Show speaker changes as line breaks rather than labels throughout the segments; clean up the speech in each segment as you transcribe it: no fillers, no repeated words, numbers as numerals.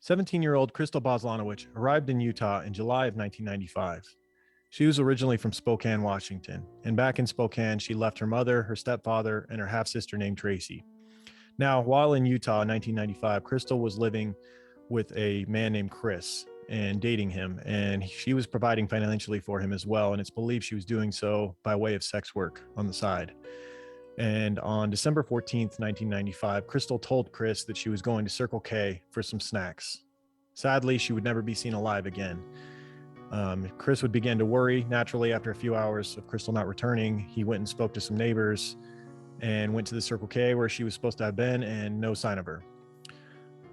17-year-old Crystal Boslanowicz arrived in Utah in July of 1995. She was originally from Spokane, Washington, and back in Spokane, she left her mother, her stepfather, and her half-sister named Tracy. Now, while in Utah in 1995, Crystal was living with a man named Chris and dating him, and she was providing financially for him as well, and it's believed she was doing so by way of sex work on the side. And on December 14th, 1995, Crystal told Chris that she was going to Circle K for some snacks. Sadly, she would never be seen alive again. Chris would begin to worry. Naturally, after a few hours of Crystal not returning, he went and spoke to some neighbors and went to the Circle K where she was supposed to have been, and no sign of her.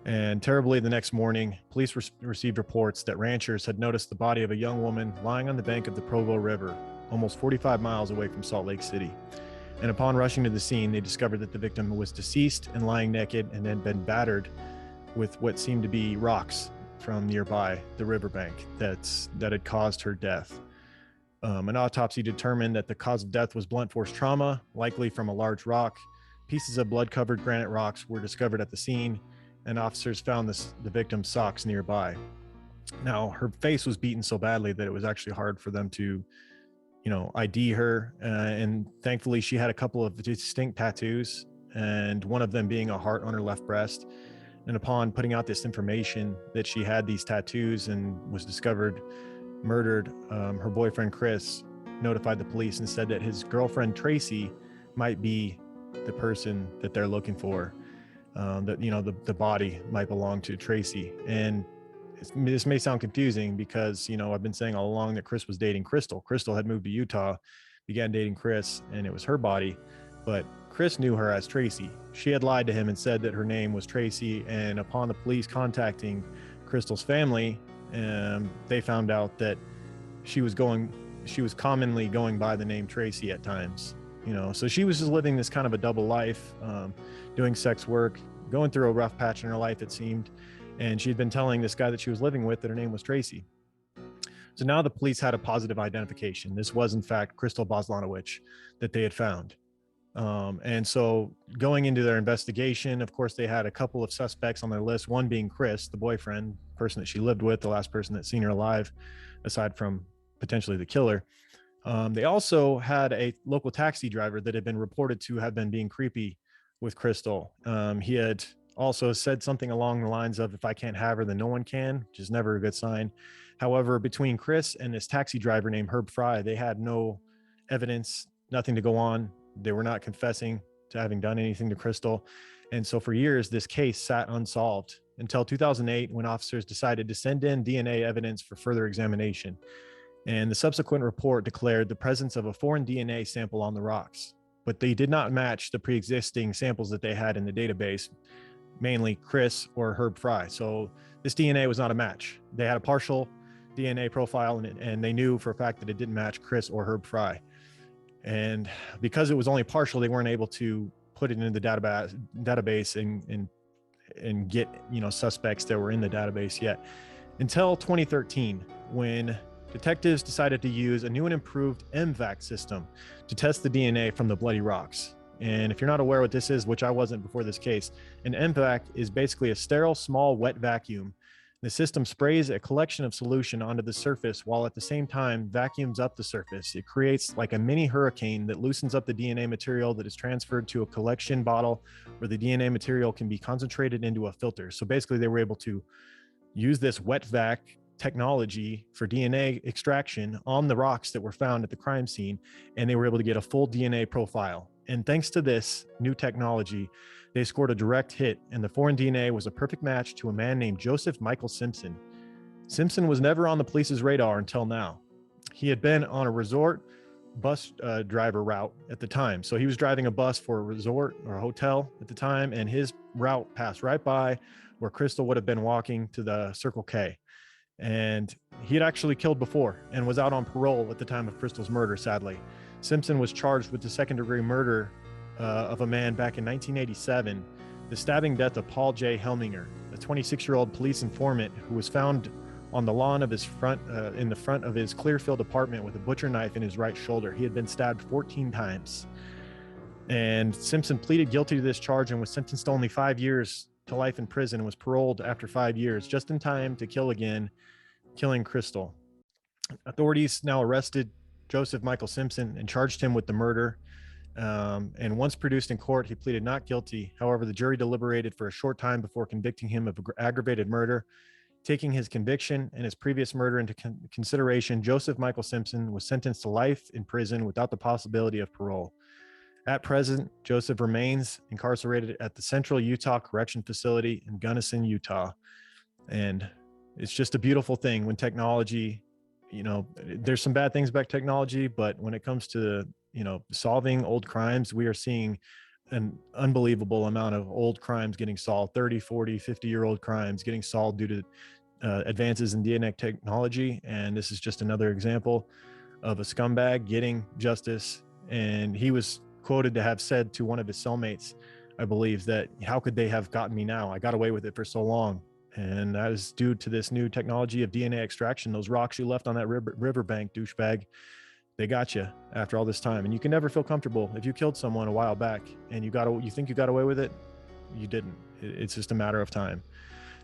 And terribly, the next morning, police received reports that ranchers had noticed the body of a young woman lying on the bank of the Provo River, almost 45 miles away from Salt Lake City. And upon rushing to the scene, they discovered that the victim was deceased and lying naked and had been battered with what seemed to be rocks from nearby the riverbank that had caused her death. An autopsy determined that the cause of death was blunt force trauma, likely from a large rock. Pieces of blood-covered granite rocks were discovered at the scene, and officers found the victim's socks nearby. Now, her face was beaten so badly that it was actually hard for them to ID her, and thankfully she had a couple of distinct tattoos, and one of them being a heart on her left breast. And upon putting out this information that she had these tattoos and was discovered murdered, her boyfriend Chris notified the police and said that his girlfriend Tracy might be the person that they're looking for, that the body might belong to Tracy. And this may sound confusing because, I've been saying all along that Chris was dating Crystal. Crystal had moved to Utah, began dating Chris, and it was her body. But Chris knew her as Tracy. She had lied to him and said that her name was Tracy. And upon the police contacting Crystal's family, they found out that she was commonly going by the name Tracy at times. So she was just living this kind of a double life, doing sex work, going through a rough patch in her life, it seemed. And she'd been telling this guy that she was living with that her name was Tracy. So now the police had a positive identification. This was, in fact, Crystal Boslanowicz that they had found. And so going into their investigation, of course, they had a couple of suspects on their list, one being Chris, the boyfriend, person that she lived with, the last person that seen her alive, aside from potentially the killer. They also had a local taxi driver that had been reported to have been being creepy with Crystal. He had also said something along the lines of, if I can't have her, then no one can, which is never a good sign. However, between Chris and this taxi driver named Herb Fry, they had no evidence, nothing to go on. They were not confessing to having done anything to Crystal. And so for years, this case sat unsolved until 2008, when officers decided to send in DNA evidence for further examination. And the subsequent report declared the presence of a foreign DNA sample on the rocks, but they did not match the pre-existing samples that they had in the database, mainly Chris or Herb Fry. So this DNA was not a match. They had a partial DNA profile, and they knew for a fact that it didn't match Chris or Herb Fry. And because it was only partial, they weren't able to put it into the database and get suspects that were in the database yet, until 2013, when detectives decided to use a new and improved MVAC system to test the DNA from the bloody rocks. And if you're not aware what this is, which I wasn't before this case, an MVAC is basically a sterile, small, wet vacuum. The system sprays a collection of solution onto the surface while at the same time vacuums up the surface. It creates like a mini hurricane that loosens up the DNA material that is transferred to a collection bottle where the DNA material can be concentrated into a filter. So basically they were able to use this wet vac technology for DNA extraction on the rocks that were found at the crime scene, and they were able to get a full DNA profile. And thanks to this new technology, they scored a direct hit, and the foreign DNA was a perfect match to a man named Joseph Michael Simpson. Simpson was never on the police's radar until now. He had been on a resort bus driver route at the time. So he was driving a bus for a resort or a hotel at the time, and his route passed right by where Crystal would have been walking to the Circle K. And he had actually killed before and was out on parole at the time of Crystal's murder, sadly. Simpson was charged with the second-degree murder of a man back in 1987, the stabbing death of Paul J. Helminger, a 26-year-old police informant who was found on the lawn of his in the front of his Clearfield apartment with a butcher knife in his right shoulder. He had been stabbed 14 times. And Simpson pleaded guilty to this charge and was sentenced to only 5 years to life in prison and was paroled after 5 years, just in time to kill again, killing Crystal. Authorities now arrested Joseph Michael Simpson and charged him with the murder. And once produced in court, he pleaded not guilty. However, the jury deliberated for a short time before convicting him of aggravated murder. Taking his conviction and his previous murder into consideration, Joseph Michael Simpson was sentenced to life in prison without the possibility of parole. At present, Joseph remains incarcerated at the Central Utah Correction Facility in Gunnison, Utah. And it's just a beautiful thing when technology, there's some bad things about technology, but when it comes to, solving old crimes, we are seeing an unbelievable amount of old crimes getting solved, 30, 40, 50-year-old crimes getting solved due to advances in DNA technology. And this is just another example of a scumbag getting justice. And he was quoted to have said to one of his cellmates, I believe, that how could they have gotten me now? I got away with it for so long. And that is due to this new technology of DNA extraction. Those rocks you left on that riverbank, douchebag, they got you after all this time. And you can never feel comfortable. If you killed someone a while back and you think you got away with it, you didn't. It's just a matter of time.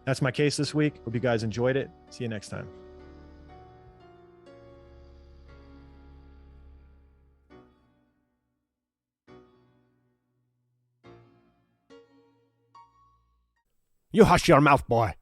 That's my case this week. Hope you guys enjoyed it. See you next time.
You hush your mouth, boy.